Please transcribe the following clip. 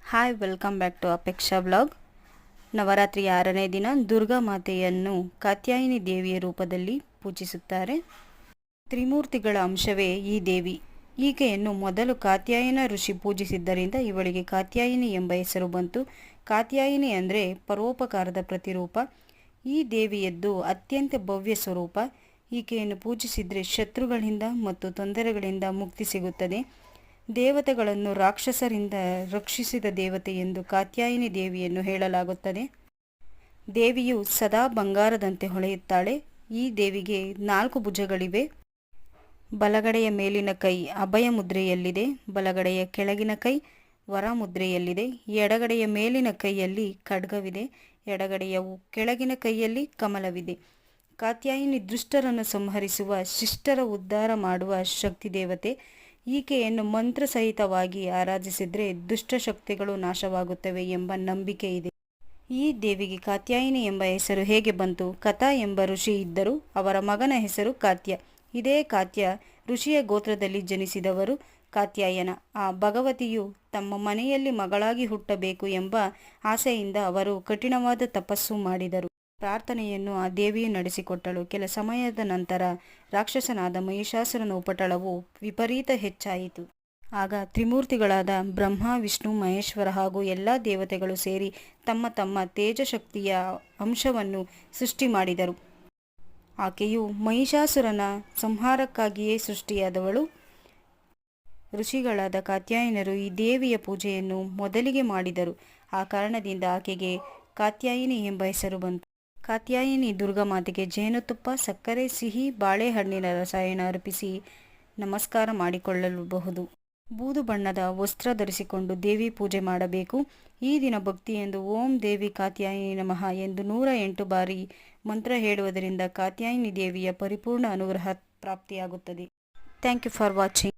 Hi welcome back to Apeksha blog. ನವರಾತ್ರಿಯ 6ನೇ ದಿನ ದುರ್ಗಾ ಮಾತೆಯನ್ನು ಕಾತ್ಯಾಯಿನಿ ದೇವಿಯ ರೂಪದಲ್ಲಿ ಪೂಜಿಸುತ್ತಾರೆ. ತ್ರಿಮೂರ್ತಿಗಳ ಅಂಶವೇ ಈ ದೇವಿ. ಈಕೆಯನ್ನು ಮೊದಲು ಕಾತ್ಯಾಯನ ಋಷಿ ಪೂಜಿಸಿದ್ದರಿಂದ ಇವಳಿಗೆ ಕಾತ್ಯಾಯಿನಿ ಎಂಬ ಹೆಸರು ಬಂತು. ಕಾತ್ಯಾಯಿನಿ ಅಂದರೆ ಪರೋಪಕಾರದ ಪ್ರತಿರೂಪ. ಈ ದೇವಿಯದ್ದು ಅತ್ಯಂತ ಭವ್ಯ ಸ್ವರೂಪ. ಈಕೆಯನ್ನು ಪೂಜಿಸಿದರೆ ಶತ್ರುಗಳಿಂದ ಮತ್ತು ತೊಂದರೆಗಳಿಂದ ಮುಕ್ತಿ ಸಿಗುತ್ತದೆ. ದೇವತೆಗಳನ್ನು ರಾಕ್ಷಸರಿಂದ ರಕ್ಷಿಸಿದ ದೇವತೆ ಎಂದು ಕಾತ್ಯಾಯಿನಿ ದೇವಿಯನ್ನು ಹೇಳಲಾಗುತ್ತದೆ. ದೇವಿಯು ಸದಾ ಬಂಗಾರದಂತೆ ಹೊಳೆಯುತ್ತಾಳೆ. ಈ ದೇವಿಗೆ 4 ಭುಜಗಳಿವೆ. ಬಲಗಡೆಯ ಮೇಲಿನ ಕೈ ಅಭಯ ಮುದ್ರೆಯಲ್ಲಿದೆ, ಬಲಗಡೆಯ ಕೆಳಗಿನ ಕೈ ವರ ಮುದ್ರೆಯಲ್ಲಿದೆ, ಎಡಗಡೆಯ ಮೇಲಿನ ಕೈಯಲ್ಲಿ ಖಡ್ಗವಿದೆ, ಎಡಗಡೆಯ ಕೆಳಗಿನ ಕೈಯಲ್ಲಿ ಕಮಲವಿದೆ. ಕಾತ್ಯಾಯಿನಿ ದುಷ್ಟರನ್ನು ಸಂಹರಿಸುವ, ಶಿಷ್ಟರ ಉದ್ಧಾರ ಮಾಡುವ ಶಕ್ತಿ ದೇವತೆ. ಈಕೆಯನ್ನು ಮಂತ್ರಸಹಿತವಾಗಿ ಆರಾಧಿಸಿದರೆ ದುಷ್ಟಶಕ್ತಿಗಳು ನಾಶವಾಗುತ್ತವೆ ಎಂಬ ನಂಬಿಕೆ ಇದೆ. ಈ ದೇವಿಗೆ ಕಾತ್ಯಾಯಿನಿ ಎಂಬ ಹೆಸರು ಹೇಗೆ ಬಂತು? ಕಥಾ ಎಂಬ ಋಷಿ ಇದ್ದರು. ಅವರ ಮಗನ ಹೆಸರು ಕಾತ್ಯ. ಇದೇ ಕಾತ್ಯ ಋಷಿಯ ಗೋತ್ರದಲ್ಲಿ ಜನಿಸಿದವರು ಕಾತ್ಯಾಯನ. ಆ ಭಗವತಿಯು ತಮ್ಮ ಮನೆಯಲ್ಲಿ ಮಗಳಾಗಿ ಹುಟ್ಟಬೇಕು ಎಂಬ ಆಸೆಯಿಂದ ಅವರು ಕಠಿಣವಾದ ತಪಸ್ಸು ಮಾಡಿದರು. ಪ್ರಾರ್ಥನೆಯನ್ನು ಆ ದೇವಿಯು ನಡೆಸಿಕೊಟ್ಟಳು. ಕೆಲ ಸಮಯದ ನಂತರ ರಾಕ್ಷಸನಾದ ಮಹಿಷಾಸುರನ ಉಪಟಳವು ವಿಪರೀತ ಹೆಚ್ಚಾಯಿತು. ಆಗ ತ್ರಿಮೂರ್ತಿಗಳಾದ ಬ್ರಹ್ಮ, ವಿಷ್ಣು, ಮಹೇಶ್ವರ ಹಾಗೂ ಎಲ್ಲ ದೇವತೆಗಳು ಸೇರಿ ತಮ್ಮ ತಮ್ಮ ತೇಜಶಕ್ತಿಯ ಅಂಶವನ್ನು ಸೃಷ್ಟಿ ಮಾಡಿದರು. ಆಕೆಯು ಮಹಿಷಾಸುರನ ಸಂಹಾರಕ್ಕಾಗಿಯೇ ಸೃಷ್ಟಿಯಾದವಳು. ಋಷಿಗಳಾದ ಕಾತ್ಯಾಯನರು ಈ ದೇವಿಯ ಪೂಜೆಯನ್ನು ಮೊದಲಿಗೆ ಮಾಡಿದರು. ಆ ಕಾರಣದಿಂದ ಆಕೆಗೆ ಕಾತ್ಯಾಯಿನಿ ಎಂಬ ಹೆಸರು ಬಂತು. ಕಾತ್ಯಾಯಿನಿ ದುರ್ಗಾಮಾತೆಗೆ ಜೇನುತುಪ್ಪ, ಸಕ್ಕರೆ, ಸಿಹಿ, ಬಾಳೆಹಣ್ಣಿನ ರಸಾಯನ ಅರ್ಪಿಸಿ ನಮಸ್ಕಾರ ಮಾಡಿಕೊಳ್ಳಬಹುದು. ಬೂದು ಬಣ್ಣದ ವಸ್ತ್ರ ಧರಿಸಿಕೊಂಡು ದೇವಿ ಪೂಜೆ ಮಾಡಬೇಕು. ಈ ದಿನ ಭಕ್ತಿಯೆಂದು ಓಂ ದೇವಿ ಕಾತ್ಯಾಯಿನಿ ನಮಃ ಎಂದು 108 ಬಾರಿ ಮಂತ್ರ ಹೇಳುವುದರಿಂದ ಕಾತ್ಯಾಯಿನಿ ದೇವಿಯ ಪರಿಪೂರ್ಣ ಅನುಗ್ರಹ ಪ್ರಾಪ್ತಿಯಾಗುತ್ತದೆ. Thank you for watching.